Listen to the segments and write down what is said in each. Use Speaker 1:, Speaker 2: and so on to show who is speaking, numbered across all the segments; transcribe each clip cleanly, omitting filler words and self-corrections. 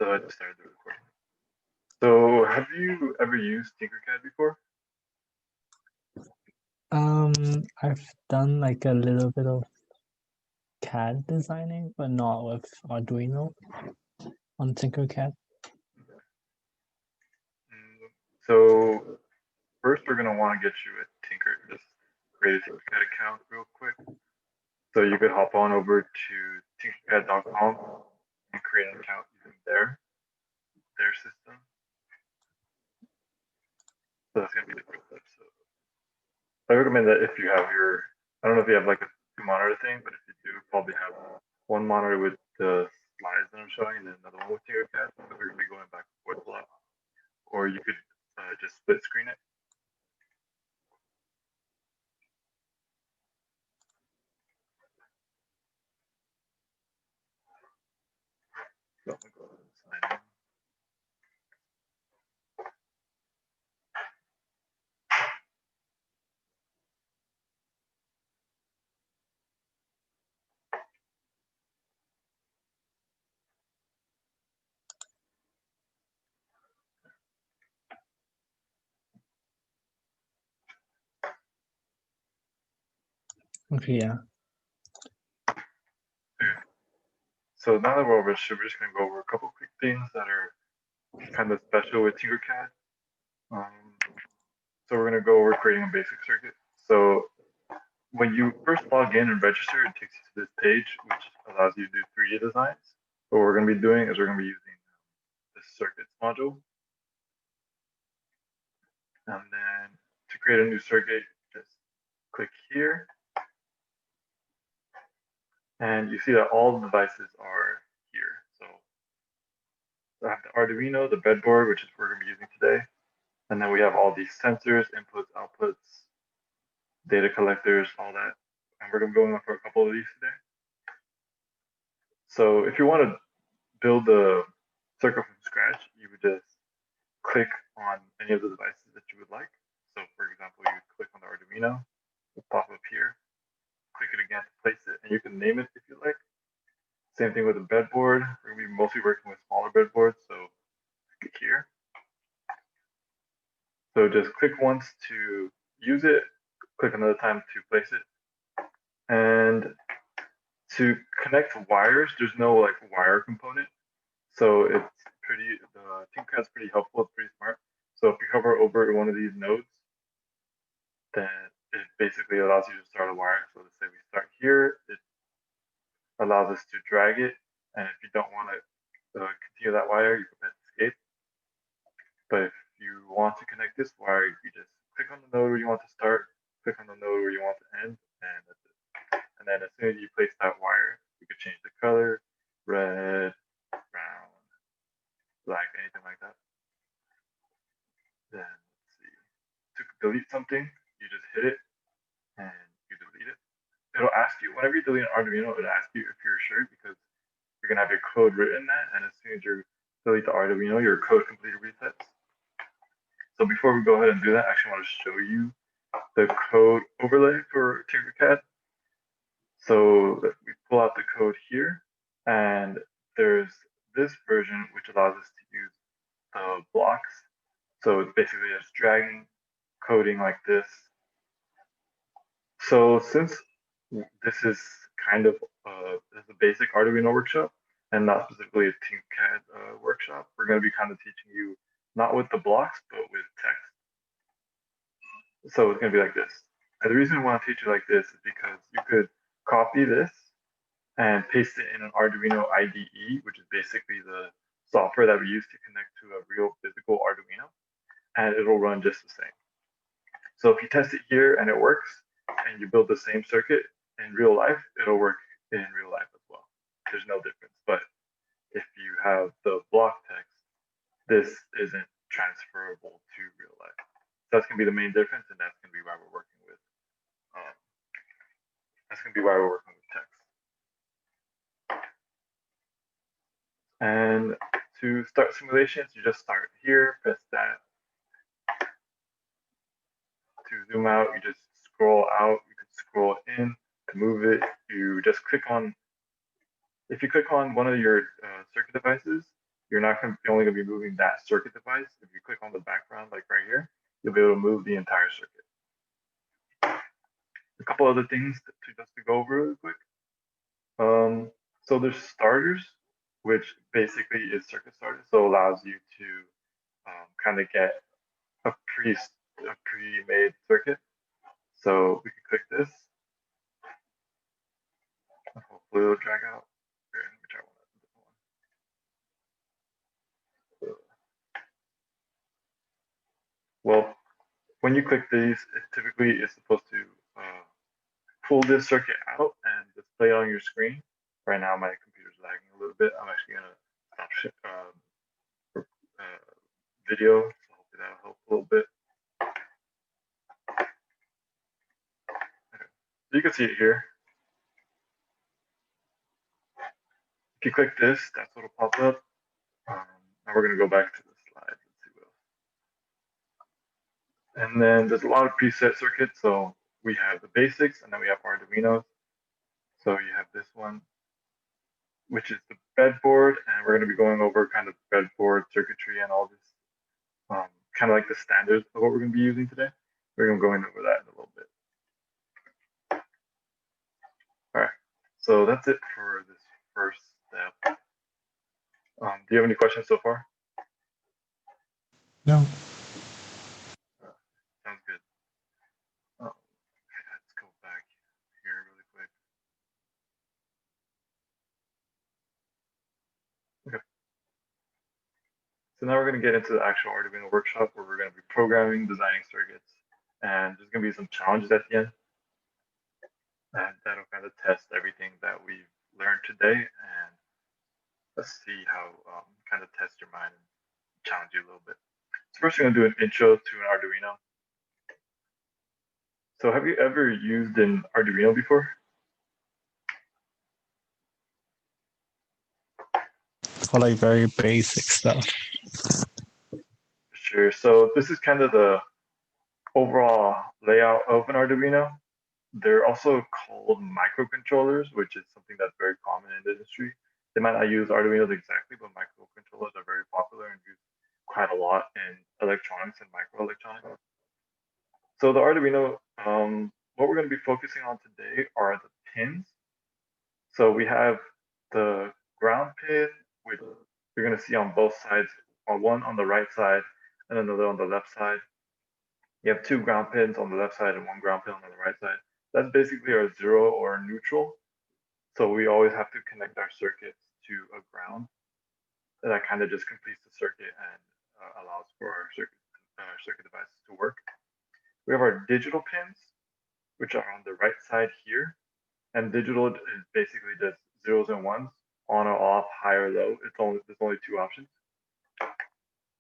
Speaker 1: So I just started the recording. So have you ever used TinkerCAD before?
Speaker 2: I've done like a little bit of CAD designing, but not with Arduino on TinkerCAD.
Speaker 1: So first we're gonna want to get you a just create a TinkerCAD account real quick. So you could hop on over to tinkercad.com and create an account using their system. So that's gonna be the first step. So I recommend that if you have I don't know if you have like a 2-monitor thing, but if you do, probably have one monitor with the slides that I'm showing and then another one with TinkerCAD, because we're gonna be going back and forth a lot. Or you could just split screen it. So I'm gonna go ahead and sign in.
Speaker 2: Okay, yeah.
Speaker 1: So now that we're over, we're just going to go over a couple quick things that are kind of special with TinkerCAD. So we're going to go over creating a basic circuit. So when you first log in and register, it takes you to this page, which allows you to do 3D designs. So what we're going to be doing is we're going to be using the circuits module. And then to create a new circuit, just click here. And you see that all the devices are here. So I have the Arduino, the breadboard, which is what we're going to be using today. And then we have all these sensors, inputs, outputs, data collectors, all that. And we're going to be going for a couple of these today. So if you want to build a circuit from scratch, you would just click on any of the devices that you would like. So for example, you click on the Arduino, it'll pop up here, click it again to place it, and you can name it if you like. Same thing with the breadboard. We're going to be mostly working with smaller breadboards, so click here. So just click once to use it, click another time to place it. And to connect wires, there's no like wire component. So it's the TinkerCAD's pretty helpful, it's pretty smart. So if you hover over one of these nodes, then it basically allows you to start a wire. So let's say we start here, it allows us to drag it. And if you don't want to continue that wire, you can press escape. But if you want to connect this wire, you just click on the node where you want to start, click on the node where you want to end, and that's it. And then as soon as you place that wire, you could change the color, red, brown, black, anything like that. Then let's see. To delete something, you just hit it and you delete it. It'll ask you, whenever you delete an Arduino, it'll ask you if you're sure, because you're gonna have your code written in that, and as soon as you delete the Arduino, your code completely resets. So before we go ahead and do that, I actually want to show you the code overlay for TinkerCAD. So we pull out the code here, and there's this version which allows us to use the blocks. So it's basically just dragging, coding like this. So since this is kind of a basic Arduino workshop and not specifically a TinkerCAD workshop, we're going to be kind of teaching you not with the blocks, but with text. So it's going to be like this. And the reason I want to teach you like this is because you could copy this and paste it in an Arduino IDE, which is basically the software that we use to connect to a real physical Arduino, and it'll run just the same. So if you test it here and it works, and you build the same circuit in real life, it'll work in real life as well. There's no difference. But if you have the block text, this isn't transferable to real life. So that's going to be the main difference, and that's going to be why we're working with text. And to start simulations, you just start here, press that. To zoom out, you just scroll out, you can scroll in. To move it, you just click on, if you click on one of your circuit devices, you're only going to be moving that circuit device. If you click on the background, like right here, you'll be able to move the entire circuit. A couple other things just to go over really quick. So there's starters, which basically is circuit starters, so allows you to kind of get a pre-made circuit. So we can click this. Hopefully it'll drag out. Here, let me try one. Well, when you click these, it typically is supposed to pull this circuit out and display it on your screen. Right now, my computer's lagging a little bit. I'm actually gonna stop video, so hopefully that'll help a little bit. Okay. So you can see it here. If you click this, that's what'll pop up. Now we're gonna go back to the slide and see what else. And then there's a lot of preset circuits. So we have the basics, and then we have Arduino. So you have this one, which is the breadboard, and we're going to be going over kind of breadboard circuitry and all this, kind of like the standards of what we're going to be using today. We're going to go over that in a little bit. All right, so that's it for this first step. Do you have any questions so far?
Speaker 2: No.
Speaker 1: Sounds good. Let's go back here really quick. Okay. So now we're going to get into the actual Arduino workshop where we're going to be programming, designing circuits, and there's going to be some challenges at the end. And that'll kind of test everything that we've learned today, and let's see how kind of test your mind and challenge you a little bit. So first, we're going to do an intro to an Arduino. So have you ever used an Arduino before?
Speaker 2: For like very basic stuff.
Speaker 1: Sure. So this is kind of the overall layout of an Arduino. They're also called microcontrollers, which is something that's very common in the industry. They might not use Arduinos exactly, but microcontrollers are very popular and used quite a lot in electronics and microelectronics. So the Arduino, what we're going to be focusing on today are the pins. So we have the ground pin, which you're going to see on both sides, one on the right side and another on the left side. You have two ground pins on the left side and one ground pin on the right side. That's basically our zero or neutral. So we always have to connect our circuits to a ground. And that kind of just completes the circuit and allows for our circuit devices to work. We have our digital pins, which are on the right side here. And digital is basically just zeros and ones, on or off, high or low. There's only two options.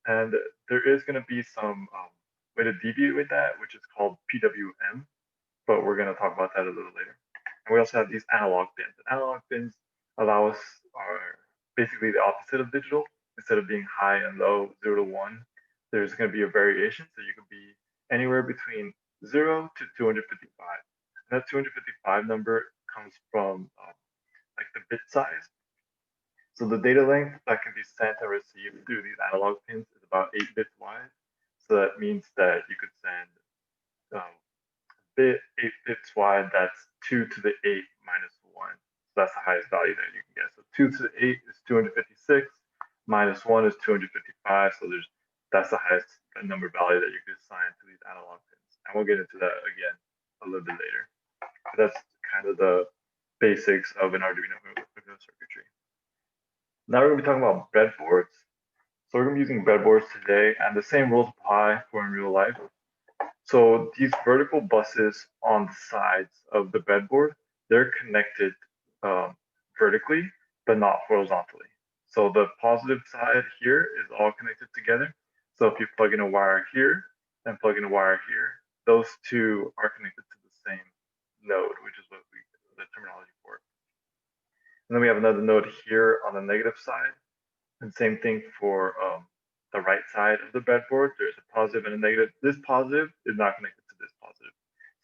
Speaker 1: And there is going to be some way to deviate with that, which is called PWM, but we're going to talk about that a little later. And we also have these analog pins. And analog pins are basically the opposite of digital. Instead of being high and low, 0 to 1, there's going to be a variation. So you can be anywhere between 0 to 255. And that 255 number comes from like the bit size. So the data length that can be sent and received through these analog pins is about 8 bits wide. So that means that you could send bit 8 bits wide, that's 2 to the 8 minus 1. So that's the highest value that you can get. So 2 to the 8 is 256, minus 1 is 255. So that's the highest number value that you could assign to these analog pins. And we'll get into that again a little bit later. But that's kind of the basics of an Arduino circuitry. Now we're going to be talking about breadboards. So we're going to be using breadboards today, and the same rules apply for in real life. So these vertical buses on the sides of the breadboard, they're connected vertically, but not horizontally. So the positive side here is all connected together. So if you plug in a wire here and plug in a wire here, those two are connected to the same node, which is what the terminology for it. And then we have another node here on the negative side. And same thing for the right side of the breadboard. There's a positive and a negative. This positive is not connected to this positive.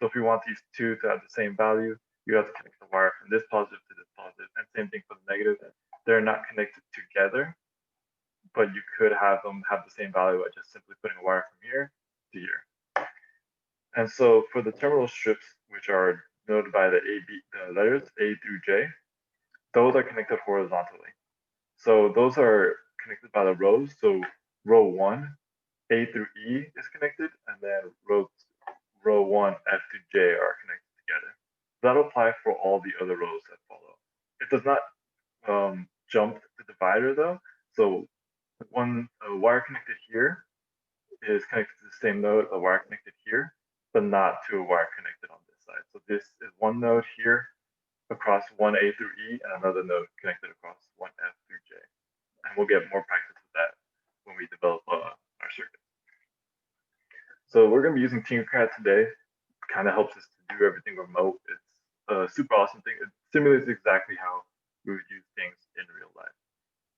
Speaker 1: So if we want these two to have the same value, you have to connect the wire from this positive to this positive. And same thing for the negative. They're not connected together, but you could have them have the same value by just simply putting a wire from here to here. And so for the terminal strips, which are denoted by the letters A through J, those are connected horizontally. So those are connected by the rows. So row 1, A through E is connected, and then row 1, F through J are connected together. That'll apply for all the other rows that follow. It does not jump the divider though. So one wire connected here is connected to the same node, a wire connected here, but not to a wire connected on this side. So this is one node here across one A through E and another node connected across one F through J. And we'll get more practice with that when we develop our circuit. So we're going to be using TinkerCAD today. It kind of helps us to do everything remote. It's a super awesome thing. It simulates exactly how we would use things in real life.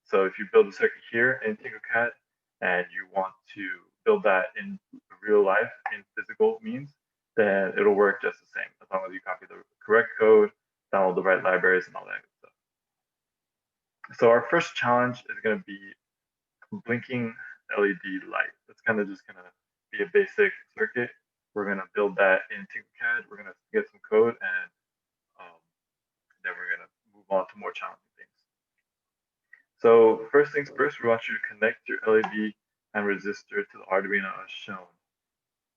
Speaker 1: So if you build a circuit here in TinkerCAD and you want to build that in real life in physical means, then it'll work just the same as long as you copy the correct code, download the right libraries, and all that good stuff. So our first challenge is going to be blinking LED light. That's kind of just going to be a basic circuit. We're going to build that in TinkerCAD. We're going to get some code, and then we're going to move on to more challenging things. So first things first, we want you to connect your LED and resistor to the Arduino as shown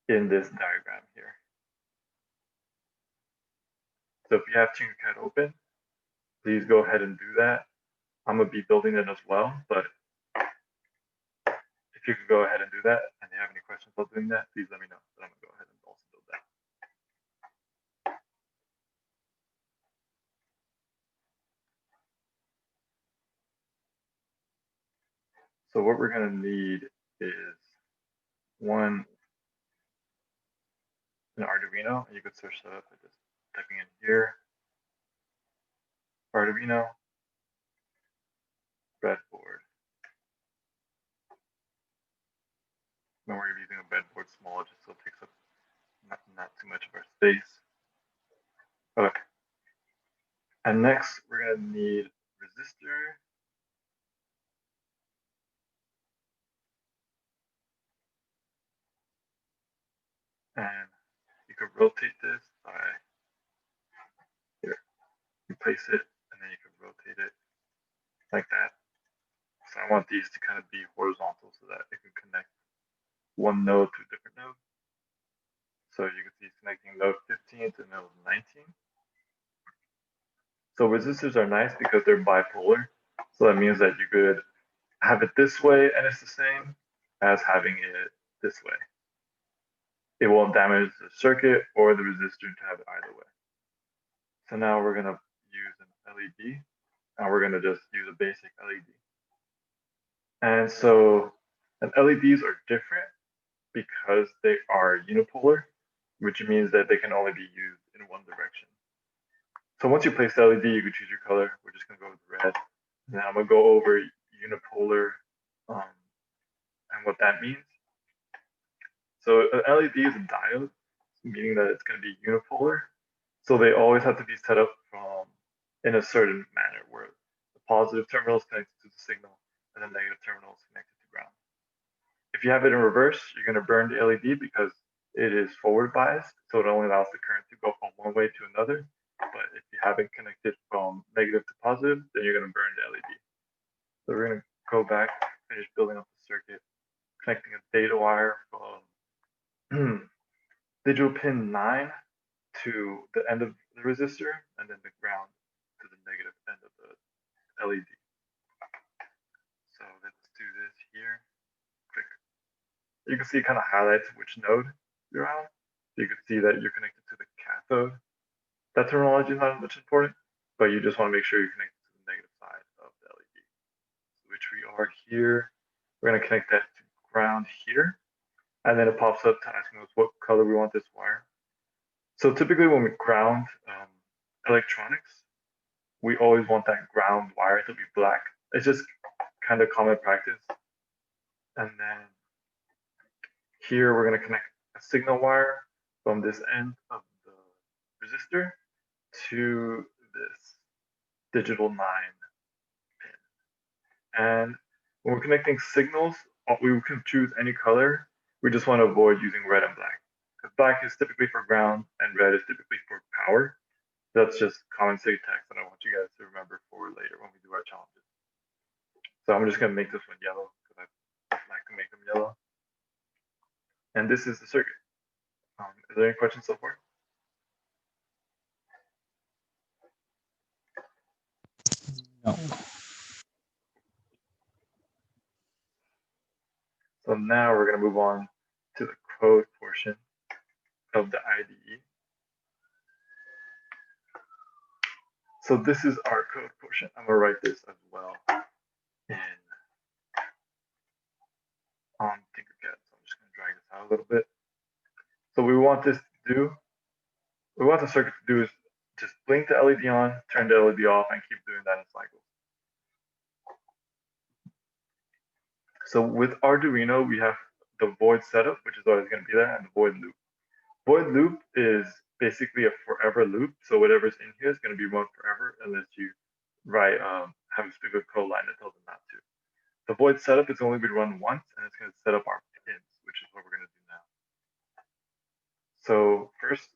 Speaker 1: in this diagram here. So if you have TinkerCAD open, please go ahead and do that. I'm going to be building it as well, but if you could go ahead and do that and you have any questions about doing that, please let me know. But I'm going to go ahead and also build that. So what we're going to need is an Arduino, and you could search that up by just typing in here, Arduino, Breadboard. Then we're using a breadboard small just so it takes up not too much of our space. Okay. And next we're going to need resistor. And you could rotate this by here. You place it and then you can rotate it like that. So I want these to kind of be horizontal so that it can connect one node to a different node. So you can see it's connecting node 15 to node 19. So resistors are nice because they're bipolar. So that means that you could have it this way and it's the same as having it this way. It won't damage the circuit or the resistor to have it either way. So now we're going to use an LED, and we're going to just use a basic LED. And so LEDs are different because they are unipolar, which means that they can only be used in one direction. So once you place the LED, you can choose your color. We're just going to go with red. And then I'm going to go over unipolar and what that means. So an LED is a diode, meaning that it's going to be unipolar. So they always have to be set up in a certain manner where the positive terminal is connected to the signal and the negative terminal is connected to ground. If you have it in reverse, you're going to burn the LED because it is forward biased, so it only allows the current to go from one way to another. But if you have it connected from negative to positive, then you're going to burn the LED. So we're going to go back, finish building up the circuit, connecting a data wire from digital pin 9 to the end of the resistor, and then the ground to the negative end of the LED. So let's do this here. Click. You can see it kind of highlights which node you're on. So you can see that you're connected to the cathode. That terminology is not much important, but you just want to make sure you're connected to the negative side of the LED, which we are here. We're going to connect that to ground here, and then it pops up to asking us what color we want this wire. So typically when we ground electronics, we always want that ground wire to be black. It's just kind of common practice. And then here we're going to connect a signal wire from this end of the resistor to this digital 9 pin. And When we're connecting signals, we can choose any color. We just want to avoid using red and black. Because black is typically for ground and red is typically for power. That's just common city text that I want you guys to remember for later when we do our challenges. So I'm just going to make this one yellow because I like to make them yellow. And this is the circuit. Is there any questions so far?
Speaker 2: No.
Speaker 1: So now we're going to move on to the code portion of the IDE. So this is our code portion. I'm going to write this as well in TinkerCAD. So I'm just going to drag this out a little bit. So we want this to do, we want the circuit to do is just blink the LED on, turn the LED off, and keep doing that in cycles. So with Arduino, we have the void setup, which is always going to be there, and the void loop. Void loop is basically a forever loop. So whatever's in here is going to be run forever unless you write have a stupid code line that tells it not to. The void setup is only going to run once, and it's going to set up our pins, which is what we're going to do now. So first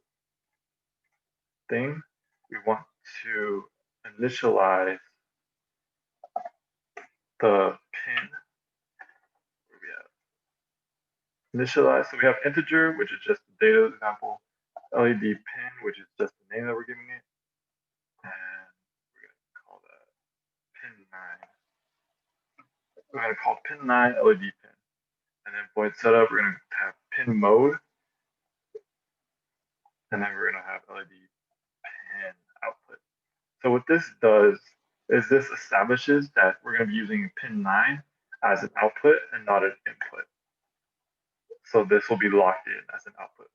Speaker 1: thing, we want to initialize the pin. Where we at? Initialize. So we have integer, which is just the data example. LED pin, which is just the name that we're giving it. And we're going to call that pin 9. We're going to call pin 9 LED pin. And then void setup, we're going to have pin mode. And then we're going to have LED pin output. So what this does is this establishes that we're going to be using pin 9 as an output and not an input. So this will be locked in as an output.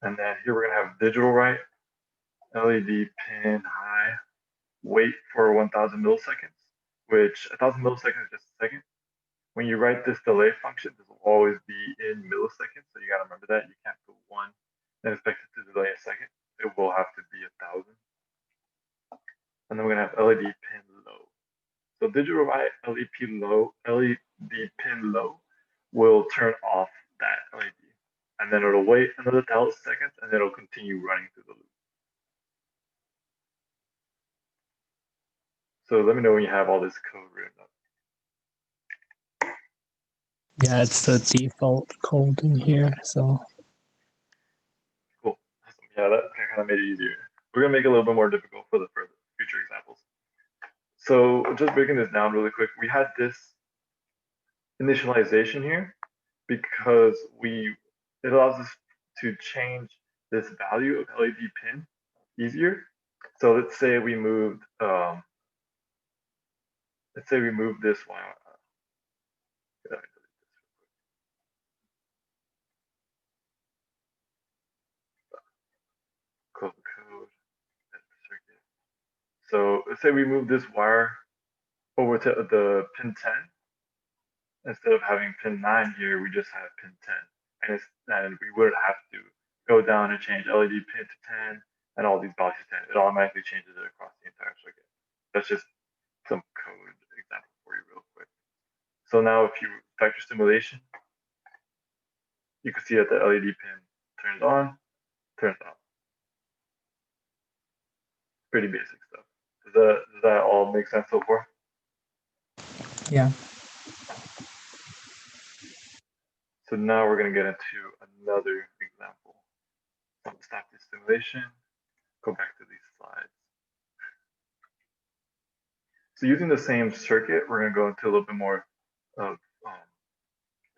Speaker 1: And then here we're going to have digital write, LED pin high, wait for 1000 milliseconds, which 1000 milliseconds is just a second. When you write this delay function, this will always be in milliseconds. So you got to remember that. You can't put 1 and expect it to delay a second. It will have to be 1000. And then we're going to have LED pin low. So digital write LED pin low will turn off that LED. And then it'll wait another 1000 seconds and then it'll continue running through the loop. So let me know when you have all this code written up.
Speaker 2: Yeah, it's the default code in here, so.
Speaker 1: Cool. Awesome. Yeah, that kind of made it easier. We're going to make it a little bit more difficult for the future examples. So just breaking this down really quick, we had this initialization here because it allows us to change this value of LED pin easier. So let's say we moved this one. Close the code. Circuit. So let's say we move this wire over to the pin 10. Instead of having pin 9 here, we just have pin 10. And we wouldn't have to go down and change LED pin to 10 and all these values to 10. It automatically changes it across the entire circuit. That's just some code example for you real quick. So now if you vector simulation, you can see that the LED pin turns on, turns off. Pretty basic stuff. Does that all make sense so far?
Speaker 2: Yeah.
Speaker 1: So now we're going to get into another example. So stop this simulation, go back to these slides. So using the same circuit, we're going to go into a little bit more of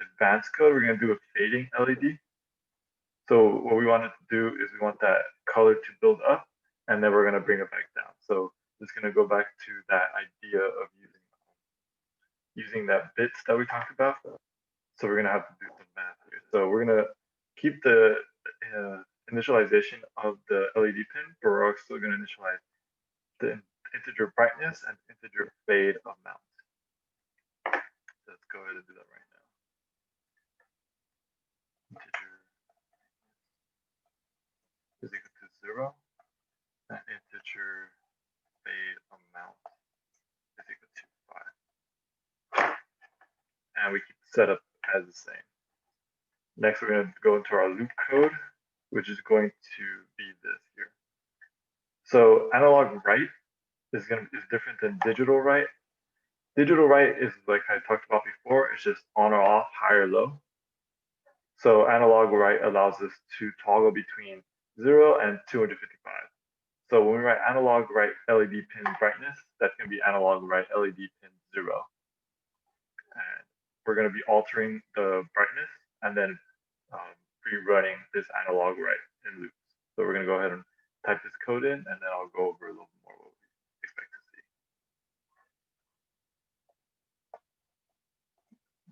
Speaker 1: advanced code. We're going to do a fading LED. So what we want it to do is we want that color to build up, and then we're going to bring it back down. So it's going to go back to that idea of using that bits that we talked about. So we're going to have to do some math here. So we're going to keep the initialization of the LED pin, but we're also going to initialize the integer brightness and integer fade amount. So let's go ahead and do that right now. Integer is equal to 0, and integer fade amount is equal to 5. and we keep the setup as the same. Next, we're going to go into our loop code, which is going to be this here. So analog write is different than digital write. Digital write is like I talked about before, it's just on or off, high or low. So analog write allows us to toggle between 0 and 255. So when we write analog write LED pin brightness, that's going to be analog write LED pin 0. And we're going to be altering the brightness and then rerunning this analog write in loops. So we're going to go ahead and type this code in, and then I'll go over a little bit more what we expect to see.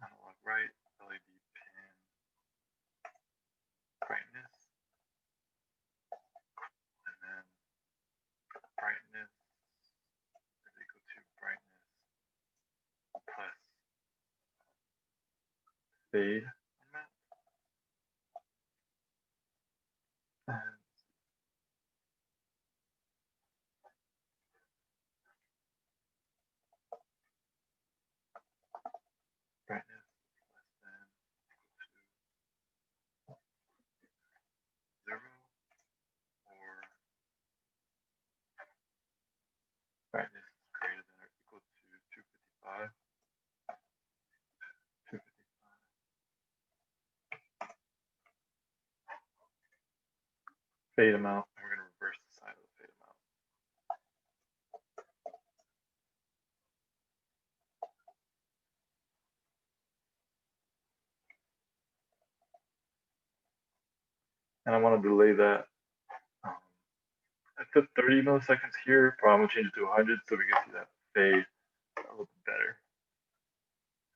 Speaker 1: Analog write LED pin brightness, and then brightness is equal to brightness plus fade amount. And brightness less than equal to 0, or brightness is greater than or equal to 255. 255. Fade amount, and we're going to reverse the sign of the fade amount. And I want to delay that. I put 30 milliseconds here, but I'm going to change it to 100 so we can see that fade a little bit better.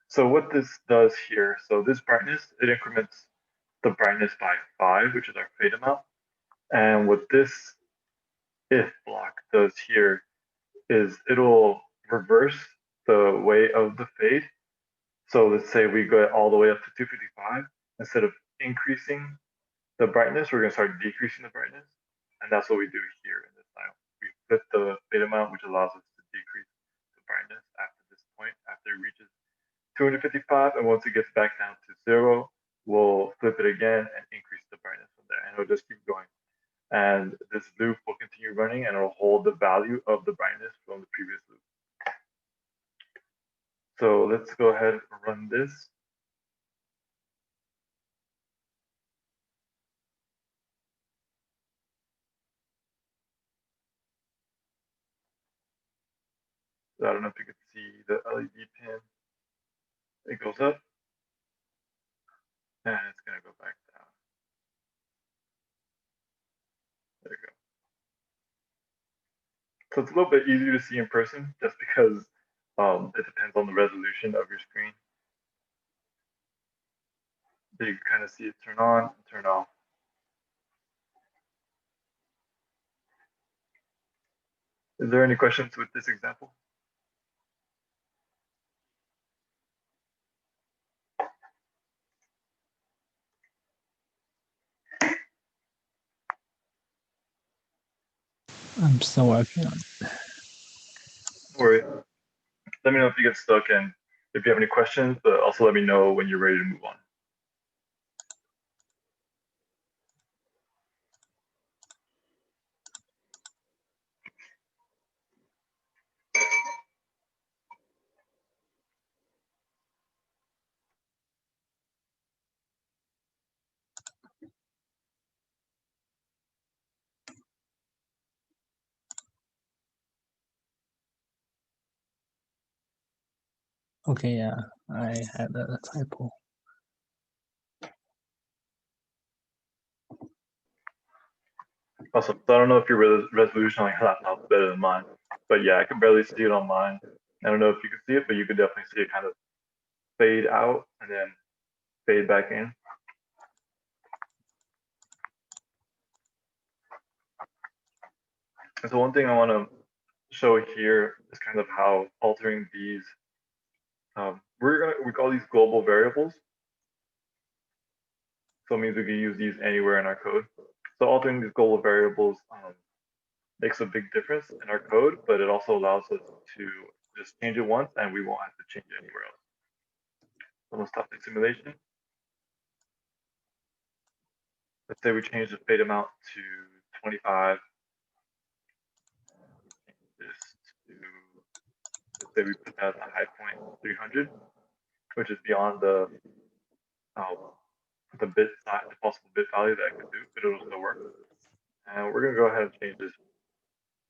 Speaker 1: So what this does here, so this brightness, it increments the brightness by 5, which is our fade amount. And what this if block does here is it'll reverse the way of the fade. So let's say we go all the way up to 255. Instead of increasing the brightness, we're going to start decreasing the brightness. And that's what we do here in this dial. We flip the fade amount, which allows us to decrease the brightness after this point, after it reaches 255. And once it gets back down to 0, we'll flip it again and increase the brightness from there. And it'll just keep going. And this loop will continue running, and it'll hold the value of the brightness from the previous loop. So let's go ahead and run this. I don't know if you can see the LED pin. It goes up, and it's going to go back down. There you go. So it's a little bit easier to see in person just because it depends on the resolution of your screen. So you can kind of see it turn on and turn off. Is there any questions with this example?
Speaker 2: I'm still working on it.
Speaker 1: Don't worry. Let me know if you get stuck and if you have any questions, but also let me know when you're ready to move on.
Speaker 2: Okay, yeah, I had a typo.
Speaker 1: Awesome. So I don't know if your resolution on your laptop is better than mine, but yeah, I can barely see it on mine. I don't know if you can see it, but you could definitely see it kind of fade out and then fade back in. And so one thing I want to show here is kind of how altering these, we call these global variables. So it means we can use these anywhere in our code. So altering these global variables makes a big difference in our code, but it also allows us to just change it once and we won't have to change it anywhere else. So we'll stop the simulation. Let's say we change the fade amount to 25. This to, let's say we put that at the high point 300, which is beyond the bit size, the possible bit value that I could do, but it'll still work. And we're gonna go ahead and change this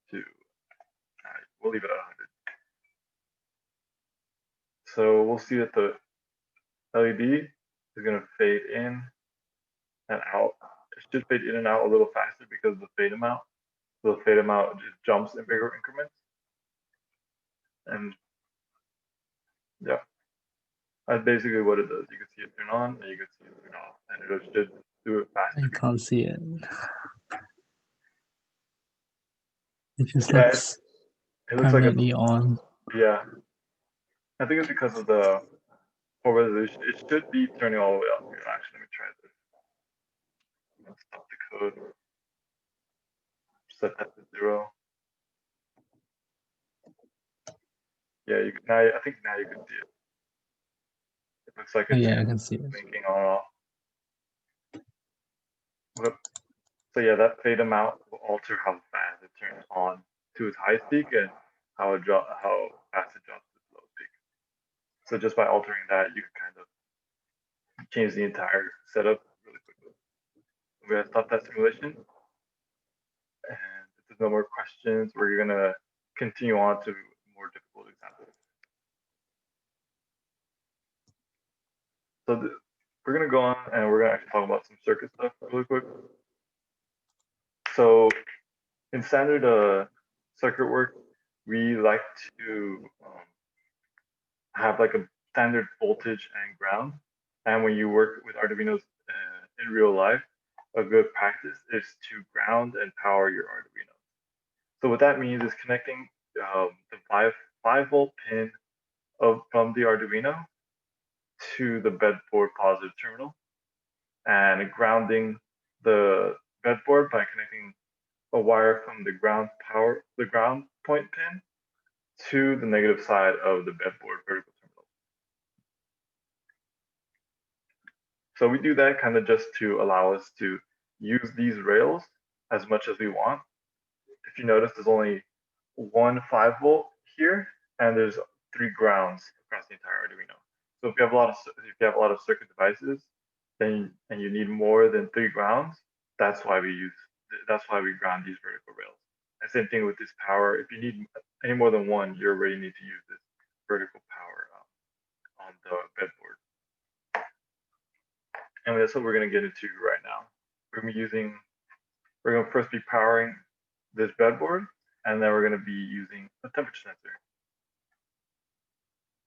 Speaker 1: to, we'll leave it at 100. So we'll see that the LED is gonna fade in and out. It should fade in and out a little faster because of the fade amount. So the fade amount just jumps in bigger increments. And yeah, that's basically what it does. You can see it turn on and you can see it turn off, and it should do it faster.
Speaker 2: I can't see it. It just
Speaker 1: Yeah,
Speaker 2: looks
Speaker 1: it looks
Speaker 2: permanently
Speaker 1: like
Speaker 2: on.
Speaker 1: Yeah, I think it's because of the poor resolution. It should be turning all the way up here. Actually, let me try this. Let's stop the code. Set that to 0. Yeah, you now. I think now you can see it. It looks like it's
Speaker 2: Yeah, I can see it.
Speaker 1: blinking on and off. So yeah, that fade amount will alter how fast it turns on to its highest peak and how fast it drops to its lowest peak. So just by altering that, you can kind of change the entire setup really quickly. We're gonna stop that simulation, and if there's no more questions, we're gonna continue on to more difficult examples. So we're gonna go on and we're gonna actually talk about some circuit stuff really quick. So in standard circuit work, we like to have like a standard voltage and ground. And when you work with Arduinos in real life, a good practice is to ground and power your Arduino. So what that means is connecting the 5-volt pin from the Arduino to the breadboard positive terminal, and grounding the breadboard by connecting a wire from the ground point pin to the negative side of the breadboard vertical terminal. So we do that kind of just to allow us to use these rails as much as we want. If you notice, there's only one 5-volt here, and there's 3 grounds across the entire Arduino. So if you have a lot of circuit devices, and you need more than 3 grounds, that's why we ground these vertical rails. And same thing with this power. If you need any more than one, you already need to use this vertical power on the breadboard. And that's what we're going to get into right now. We're going to first be powering this breadboard, and then we're going to be using a temperature sensor.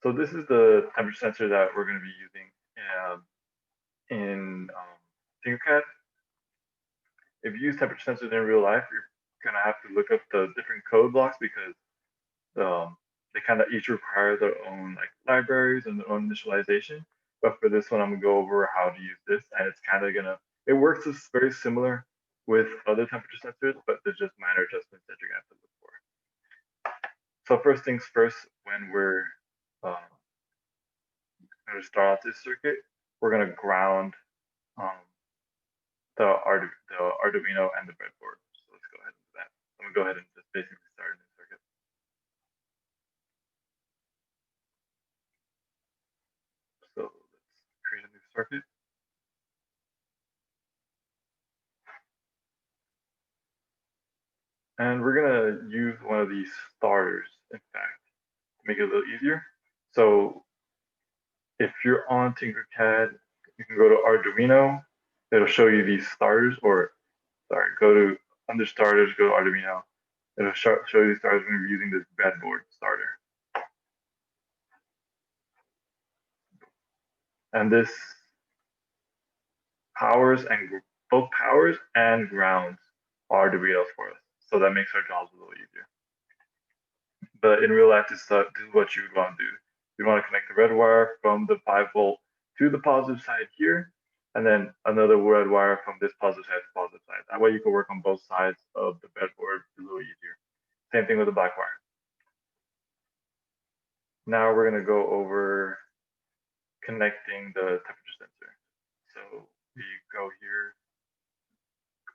Speaker 1: So this is the temperature sensor that we're going to be using in TinkerCAD. If you use temperature sensors in real life, you're going to have to look up the different code blocks because they kind of each require their own like libraries and their own initialization. But for this one, I'm going to go over how to use this, and it's kind of it works very similar with other temperature sensors, but there's just minor adjustments that you're going to have to look for. So first things first, when we're going to start off this circuit, we're going to ground the Arduino and the breadboard. So let's go ahead and do that. I'm going to go ahead and just basically start a new circuit. So let's create a new circuit. And we're going to use one of these starters, in fact, to make it a little easier. So if you're on TinkerCAD, you can go to Arduino. It'll show you these starters, or sorry, go to under starters, go to Arduino. It'll show you these starters when you're using this breadboard starter. And this both powers and grounds Arduinos for us. So that makes our jobs a little easier. But in real life, this is what you would want to do. You want to connect the red wire from the 5-volt to the positive side here, and then another red wire from this positive side to the positive side. That way you can work on both sides of the breadboard a little easier. Same thing with the black wire. Now we're going to go over connecting the temperature sensor. So we go here,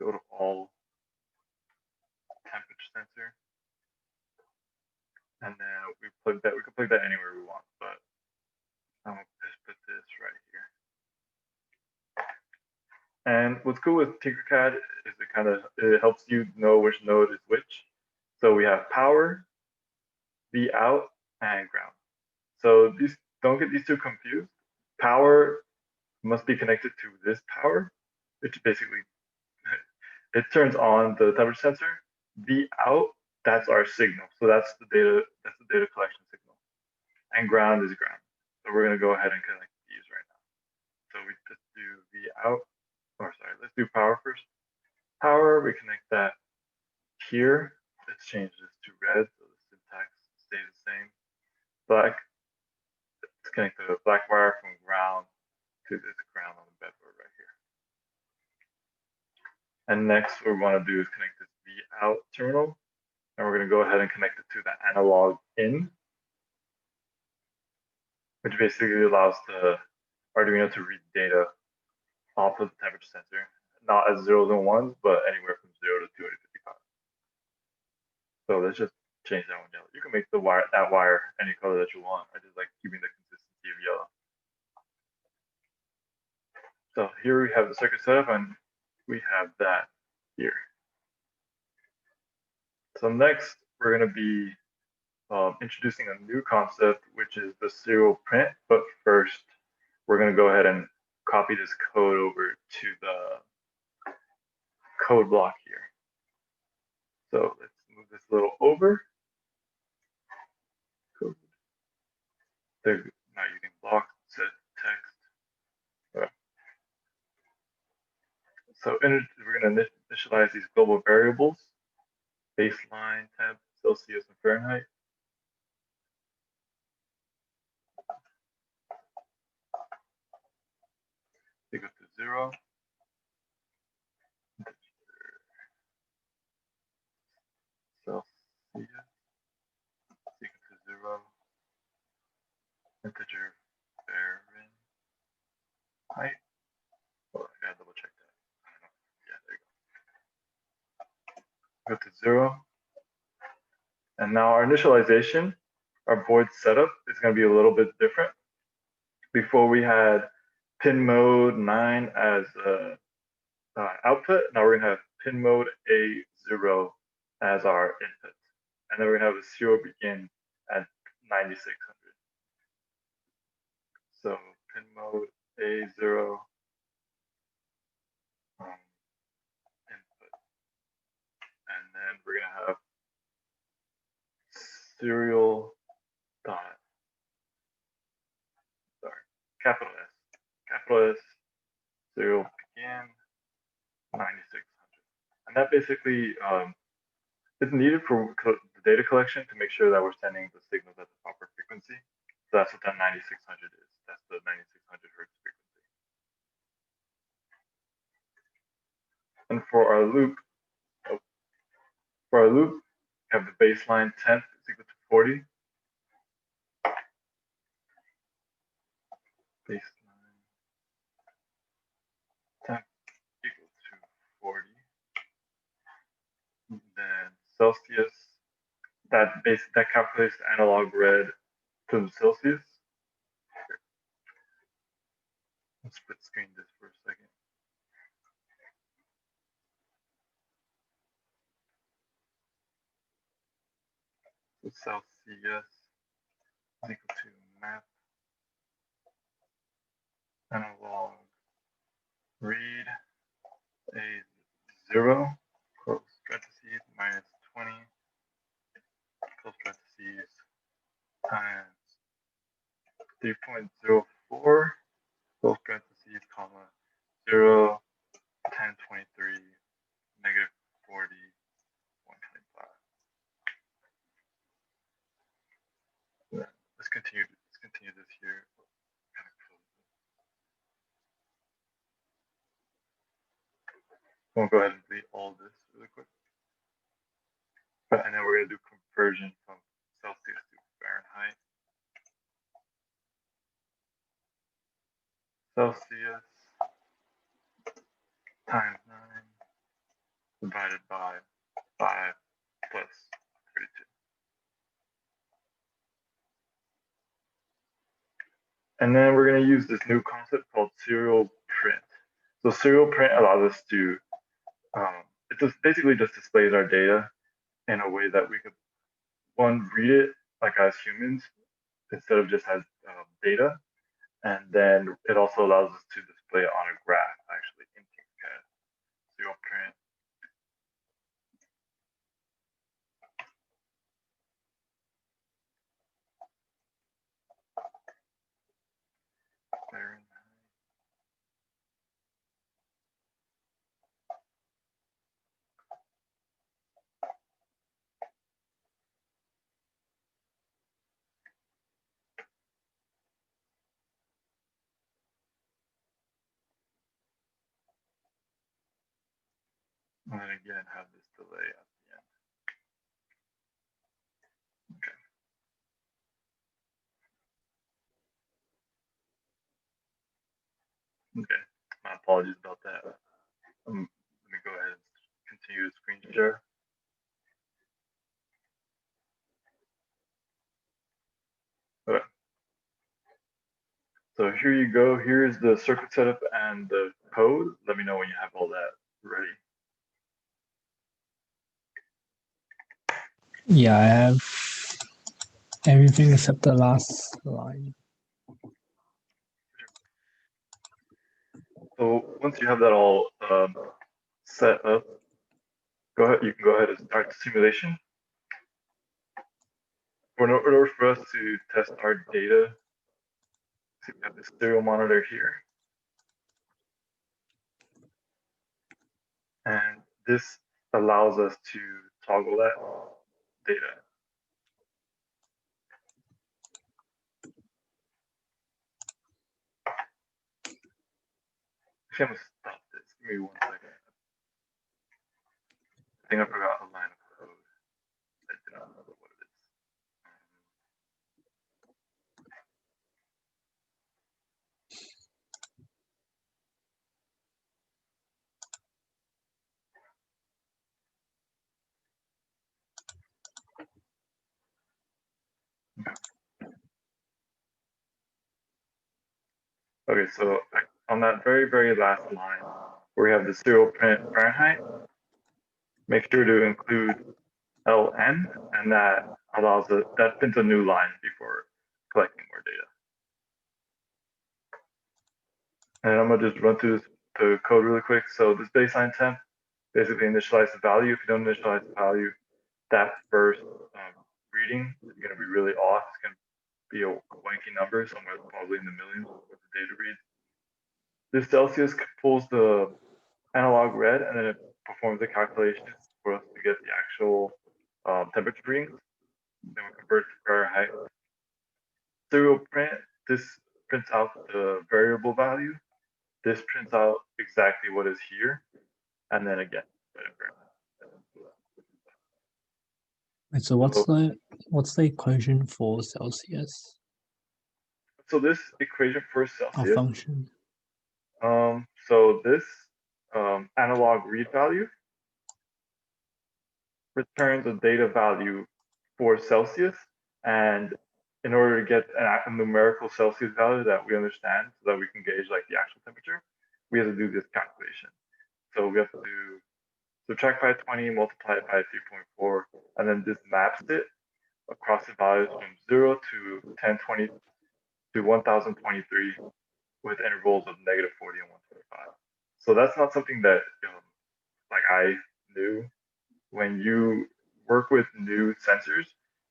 Speaker 1: go to all temperature sensor, and then we plug that. We can plug that anywhere we want, but I'm gonna just put this right here. And what's cool with TinkerCAD is it helps you know which node is which. So we have power, V out, and ground. So these, don't get these two confused. Power must be connected to this power, which basically it turns on the temperature sensor. V out, that's our signal. So that's the data collection signal. And ground is ground. So we're gonna go ahead and connect these right now. So we just do V out, or sorry, let's do power first. Power, we connect that here. Let's change this to red so the syntax stays the same. Black, let's connect the black wire from ground to this ground on the breadboard right here. And next what we want to do is connect this V out terminal, and we're going to go ahead and connect it to the analog in, which basically allows the Arduino to read data off of the temperature sensor, not as zeros and ones, but anywhere from 0 to 255. So let's just change that one yellow. You can make that wire any color that you want. I just like keeping the consistency of yellow. So here we have the circuit setup, and we have that here. So next, we're going to be introducing a new concept, which is the serial print. But first, we're going to go ahead and copy this code over to the code block here. So let's move this a little over. Code. They're not using blocks, set text. Okay. So we're going to initialize these global variables: baseline, temp, Celsius, and Fahrenheit. Equal to 0. Celsius equal to 0. Integer Fahrenheit. Oh, I gotta double check that. I don't know. Yeah, there you go. Go to 0. And now our initialization, our board setup is going to be a little bit different. Before we had pin mode 9 as output. Now we're going to have pin mode A0 as our input. And then we're going to have a serial begin at 9600. So pin mode A0 input. And then we're going to have serial dot, capital S, serial begin 9600. And that basically is needed for the data collection to make sure that we're sending the signals at the proper frequency. So that's what that 9600 is. That's the 9600 hertz frequency. And for our loop, we have the baseline temp is equal to 40. Baseline temp equal to 40. Then Celsius, that calculates the analog red to Celsius. Let's split screen this for a second. So Celsius is equal to map analog read A0 close parentheses minus 20 close parentheses times 3.04 close parentheses comma 0 1023 negative 40 125. Let's continue this here. We'll go ahead and delete all this really quick. And then we're going to do conversion from Celsius to Fahrenheit. Celsius times 9 divided by 5 plus 32. And then we're going to use this new concept called serial print. So serial print allows us to, it just basically just displays our data in a way that we could, one, read it like as humans instead of just as data. And then it also allows us to display it on a graph, actually, in TinkerCAD. Serial print. And then again, have this delay at the end. Okay, my apologies about that. Let me go ahead and continue the screen share. Okay. So here you go. Here's the circuit setup and the code. Let me know when you have all that ready.
Speaker 2: Yeah, I have everything except the last line.
Speaker 1: So once you have that all set up, go ahead. You can go ahead and start the simulation. In order for us to test our data, we have this serial monitor here. And this allows us to toggle that data. Actually, I'm gonna stop this. Give me 1 second. I think I forgot a line of code. I do not remember what it is. Okay, so on that very, very last line, where we have the serial print Fahrenheit, make sure to include LN, and that allows that prints a new line before collecting more data. And I'm gonna just run through the code really quick. So this baseline temp basically initialize the value. If you don't initialize the value, that first reading is gonna be really off. It's gonna be a wanky number, somewhere probably in the millions of the data reads. This Celsius pulls the analog read, and then it performs the calculation for us to get the actual temperature readings. Then we convert to Fahrenheit. Serial print, this prints out the variable value. This prints out exactly what is here. And then again,
Speaker 2: So what's the equation for Celsius?
Speaker 1: So this equation for Celsius.
Speaker 2: A function.
Speaker 1: So this analog read value returns a data value for Celsius, and in order to get a numerical Celsius value that we understand, so that we can gauge like the actual temperature, we have to do this calculation. So we have to subtract by 20, multiply it by 3.4, and then this maps it across the values from 0 to 1020 to 1023 with intervals of -40 and 125. So that's not something that like I knew. When you work with new sensors,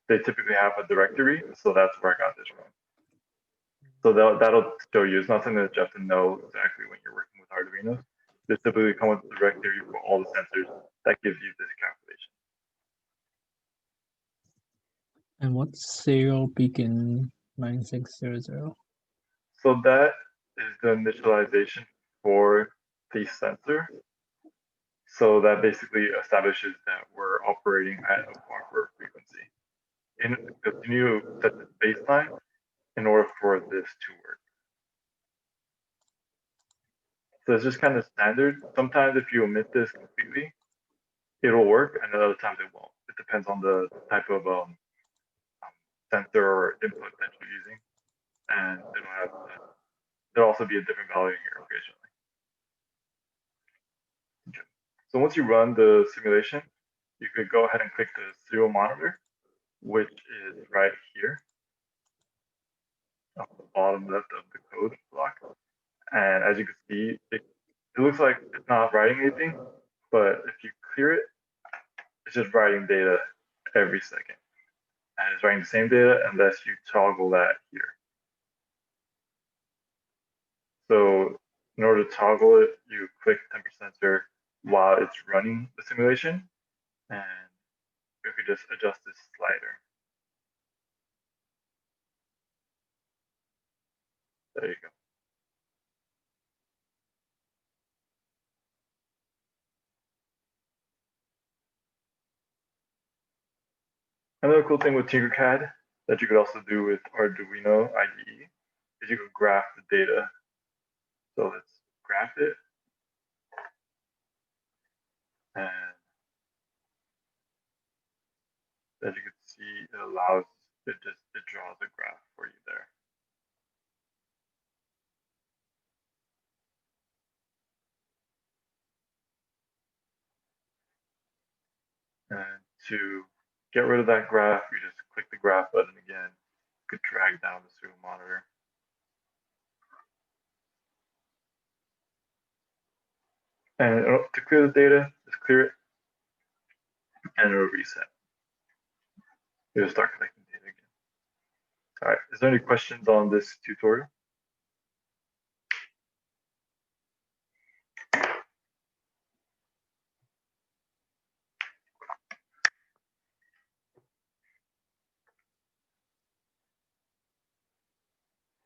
Speaker 1: they typically have a directory, so that's where I got this from. So that'll show you. It's not something that you have to know exactly when you're working with Arduino. They typically come with a directory for all the sensors that gives you this calculation.
Speaker 2: And what's serial begin 9600?
Speaker 1: So that is the initialization for the sensor. So that basically establishes that we're operating at a proper frequency. And you set the baseline in order for this to work. So it's just kind of standard. Sometimes if you omit this completely, it'll work, and other times it won't. It depends on the type of sensor or input that you're using, and there'll also be a different value here occasionally. Okay. So once you run the simulation, you could go ahead and click the serial monitor, which is right here on the bottom left of the code block. And as you can see, it looks like it's not writing anything, but if you clear it, it's just writing data every second. And it's writing the same data unless you toggle that here. So in order to toggle it, you click temper sensor while it's running the simulation, and you could just adjust this slider. There you go. Another cool thing with TinkerCAD that you could also do with Arduino IDE is you could graph the data. So let's graph it. And as you can see, it allows, it draws a graph for you there. And to get rid of that graph, you just click the graph button again. You could drag down the serial monitor. And to clear the data, just clear it, and it'll reset. It'll start collecting data again. All right, is there any questions on this tutorial?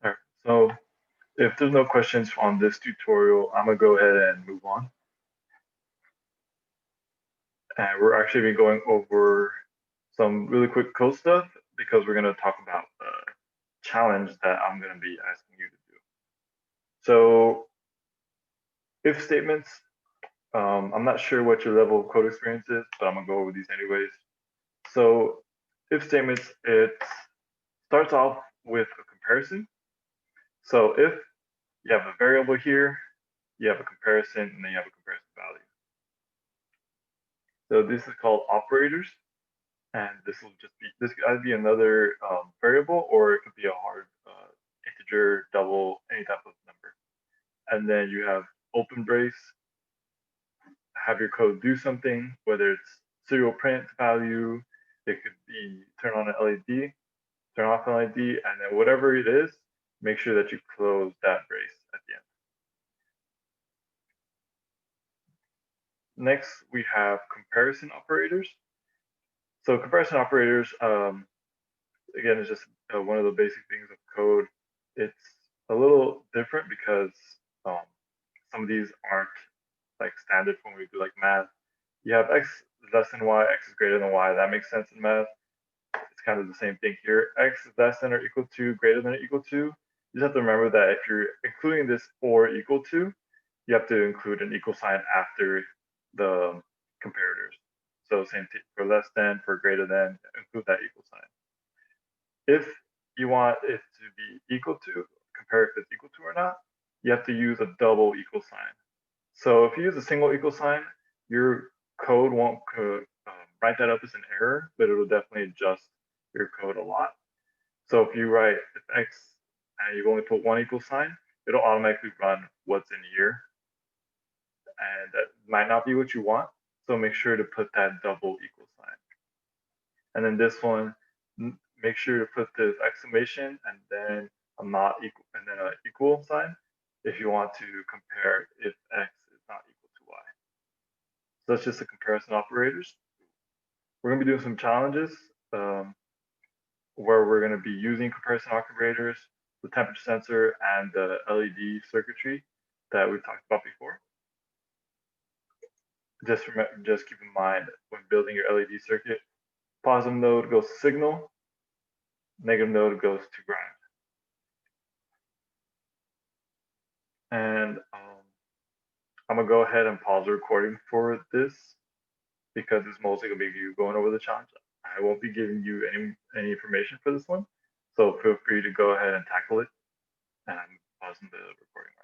Speaker 1: All right, so if there's no questions on this tutorial, I'm gonna go ahead and move on. And we're actually be going over some really quick code stuff because we're gonna talk about a challenge that I'm gonna be asking you to do. So if statements, I'm not sure what your level of code experience is, but I'm gonna go over these anyways. So if statements, it starts off with a comparison. So if you have a variable here, you have a comparison, and then you have a comparison value. So this is called operators, and this will just be, this could either be another variable, or it could be a hard integer, double, any type of number. And then you have open brace, have your code do something, whether it's serial print value, it could be turn on an LED, turn off an LED, and then whatever it is, make sure that you close that brace at the end. Next, we have comparison operators. So comparison operators, again, is just one of the basic things of code. It's a little different because some of these aren't like standard when we do like math. You have x less than y, x is greater than y. That makes sense in math. It's kind of the same thing here. X is less than or equal to, greater than or equal to. You just have to remember that if you're including this or equal to, you have to include an equal sign after the comparators. So same thing for less than, for greater than, include that equal sign. If you want it to be equal to, compare if it's equal to or not, you have to use a double equal sign. So if you use a single equal sign, your code won't write that up as an error, but it'll definitely adjust your code a lot. So if you write if x and you've only put one equal sign, it'll automatically run what's in here. And that might not be what you want. So make sure to put that double equal sign. And then this one, make sure to put this exclamation and then a not equal and then an equal sign if you want to compare if x is not equal to y. So that's just the comparison operators. We're going to be doing some challenges where we're going to be using comparison operators, the temperature sensor, and the LED circuitry that we've talked about before. Just keep in mind when building your LED circuit, positive node goes to signal, negative node goes to ground. And gonna go ahead and pause the recording for this because it's mostly gonna be you going over the challenge. I won't be giving you any information for this one, so feel free to go ahead and tackle it. And I'm pausing the recording.